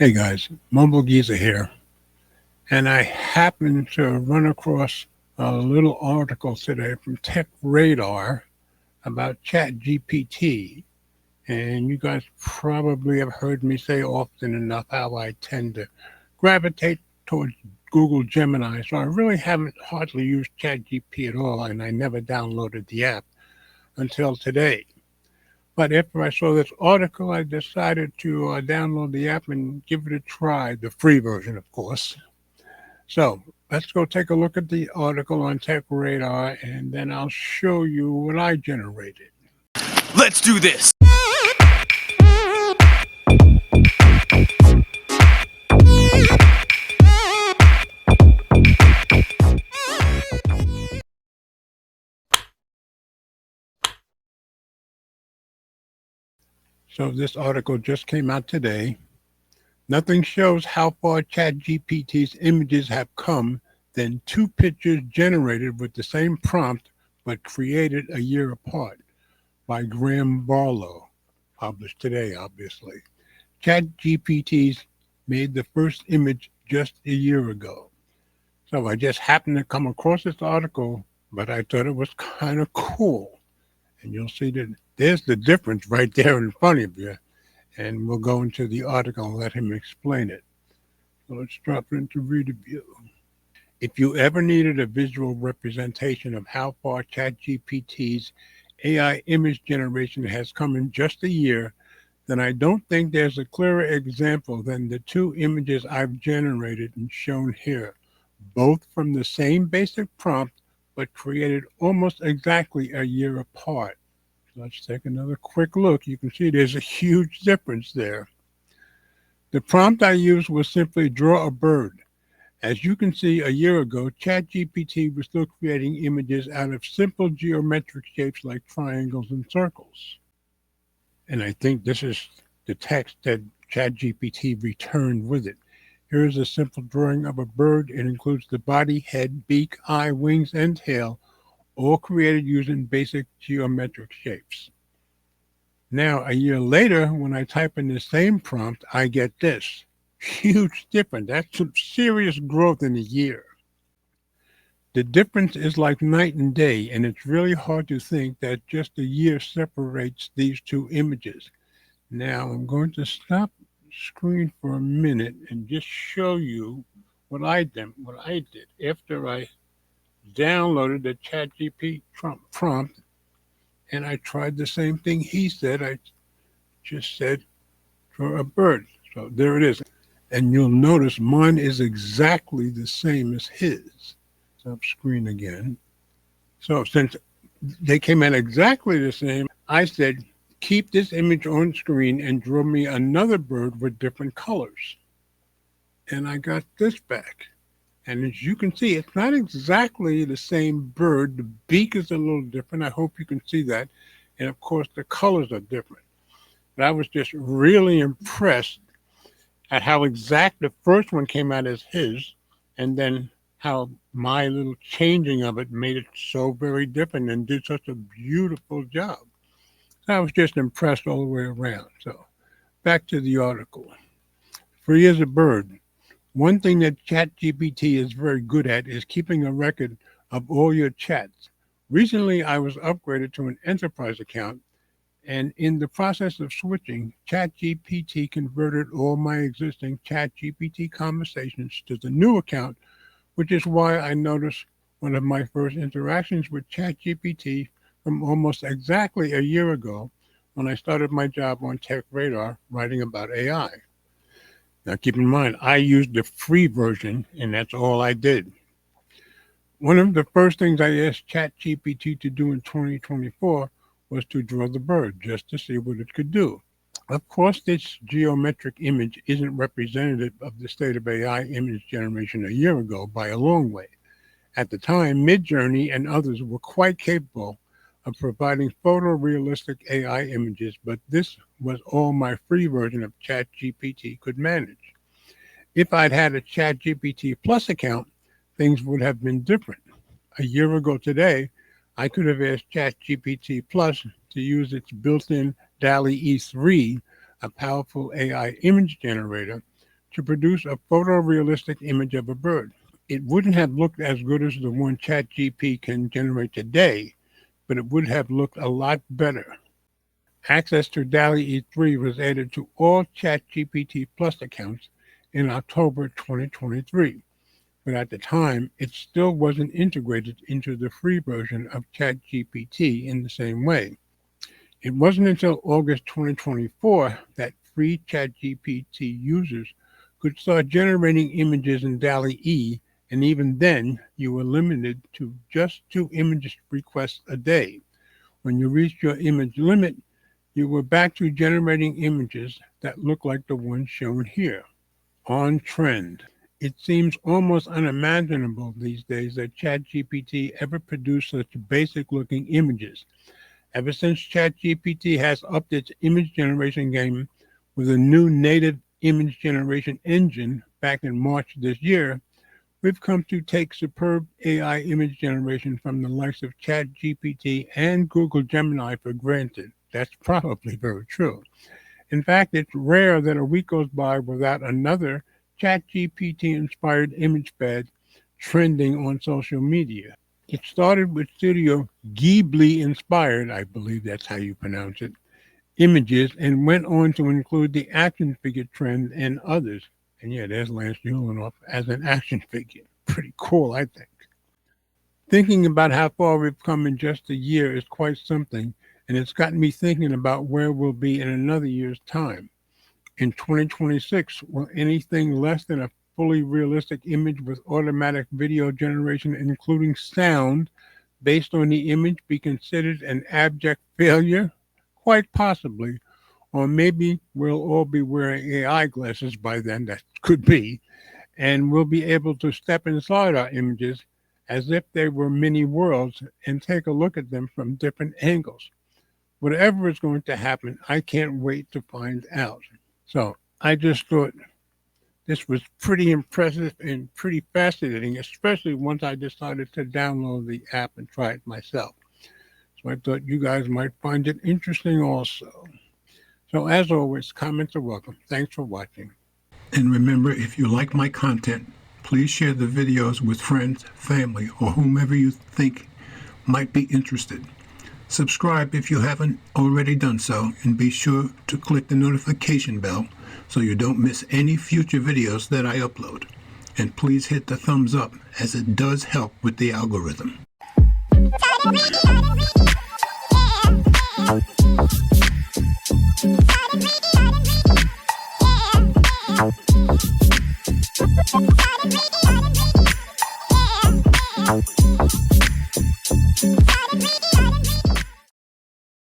Hey guys, Mumble Geezer here, and I happened to run across a little article today from Tech Radar about ChatGPT. And you guys probably have heard me say often enough how I tend to gravitate towards Google Gemini. So I really haven't hardly used ChatGPT at all, and I never downloaded the app until today. But after I saw this article, I decided to download the app and give it a try, the free version, of course. So let's go take a look at the article on Tech Radar, and then I'll show you what I generated. Let's do this! So this article just came out today. Nothing shows how far ChatGPT's images have come than two pictures generated with the same prompt but created a year apart by Graham Barlow, published today, obviously. ChatGPT's made the first image just a year ago. So I just happened to come across this article, but I thought it was kind of cool. And you'll see that there's the difference right there in front of you. And we'll go into the article and let him explain it. So let's drop it into reader view. If you ever needed a visual representation of how far ChatGPT's AI image generation has come in just a year, then I don't think there's a clearer example than the two images I've generated and shown here, both from the same basic prompt, but created almost exactly a year apart. Let's take another quick look. You can see there's a huge difference there. The prompt I used was simply draw a bird. As you can see, a year ago, ChatGPT was still creating images out of simple geometric shapes like triangles and circles. And I think this is the text that ChatGPT returned with it. Here is a simple drawing of a bird. It includes the body, head, beak, eye, wings, and tail, all created using basic geometric shapes. Now, a year later, when I type in the same prompt, I get this. Huge difference. That's some serious growth in a year. The difference is like night and day, and it's really hard to think that just a year separates these two images. Now, I'm going to stop screen for a minute and just show you what I did after I downloaded the ChatGPT prompt, and I tried the same thing he said. I just said for a bird. So there it is. And you'll notice mine is exactly the same as his. Stop screen again. So since they came out exactly the same, I said, keep this image on screen and draw me another bird with different colors. And I got this back. And as you can see, it's not exactly the same bird. The beak is a little different. I hope you can see that. And of course, the colors are different. But I was just really impressed at how exact the first one came out as his, and then how my little changing of it made it so very different and did such a beautiful job. I was just impressed all the way around. So back to the article. Free as a bird. One thing that ChatGPT is very good at is keeping a record of all your chats. Recently, I was upgraded to an enterprise account, and in the process of switching, ChatGPT converted all my existing ChatGPT conversations to the new account, which is why I noticed one of my first interactions with ChatGPT from almost exactly a year ago when I started my job on Tech Radar writing about AI. Now, keep in mind, I used the free version, and that's all I did. One of the first things I asked ChatGPT to do in 2024 was to draw the bird just to see what it could do. Of course, this geometric image isn't representative of the state of AI image generation a year ago by a long way. At the time, Midjourney and others were quite capable of providing photorealistic AI images, but this was all my free version of ChatGPT could manage. If I'd had a ChatGPT Plus account, things would have been different. A year ago today, I could have asked ChatGPT Plus to use its built-in DALL-E 3, a powerful AI image generator, to produce a photorealistic image of a bird. It wouldn't have looked as good as the one ChatGPT can generate today, but it would have looked a lot better. Access to DALL-E 3 was added to all ChatGPT Plus accounts in October 2023, but at the time, it still wasn't integrated into the free version of ChatGPT in the same way. It wasn't until August 2024 that free ChatGPT users could start generating images in DALL-E, and even then, you were limited to just 2 image requests a day. When you reached your image limit, you were back to generating images that look like the ones shown here. On trend. It seems almost unimaginable these days that ChatGPT ever produced such basic-looking images. Ever since ChatGPT has upped its image generation game with a new native image generation engine back in March this year, we've come to take superb AI image generation from the likes of ChatGPT and Google Gemini for granted. That's probably very true. In fact, it's rare that a week goes by without another ChatGPT-inspired image fad trending on social media. It started with Studio Ghibli-inspired, I believe that's how you pronounce it, images, and went on to include the action figure trend and others. And yeah, there's Lance Ulanoff as an action figure. Pretty cool, I think. Thinking about how far we've come in just a year is quite something, and it's gotten me thinking about where we'll be in another year's time. In 2026, will anything less than a fully realistic image with automatic video generation, including sound, based on the image be considered an abject failure? Quite possibly. Or maybe we'll all be wearing AI glasses by then, that could be, and we'll be able to step inside our images as if they were mini worlds and take a look at them from different angles. Whatever is going to happen, I can't wait to find out. So I just thought this was pretty impressive and pretty fascinating, especially once I decided to download the app and try it myself. So I thought you guys might find it interesting also. So as always, comments are welcome. Thanks for watching. And remember, if you like my content, please share the videos with friends, family, or whomever you think might be interested. Subscribe if you haven't already done so, and be sure to click the notification bell so you don't miss any future videos that I upload. And please hit the thumbs up, as it does help with the algorithm. Yeah.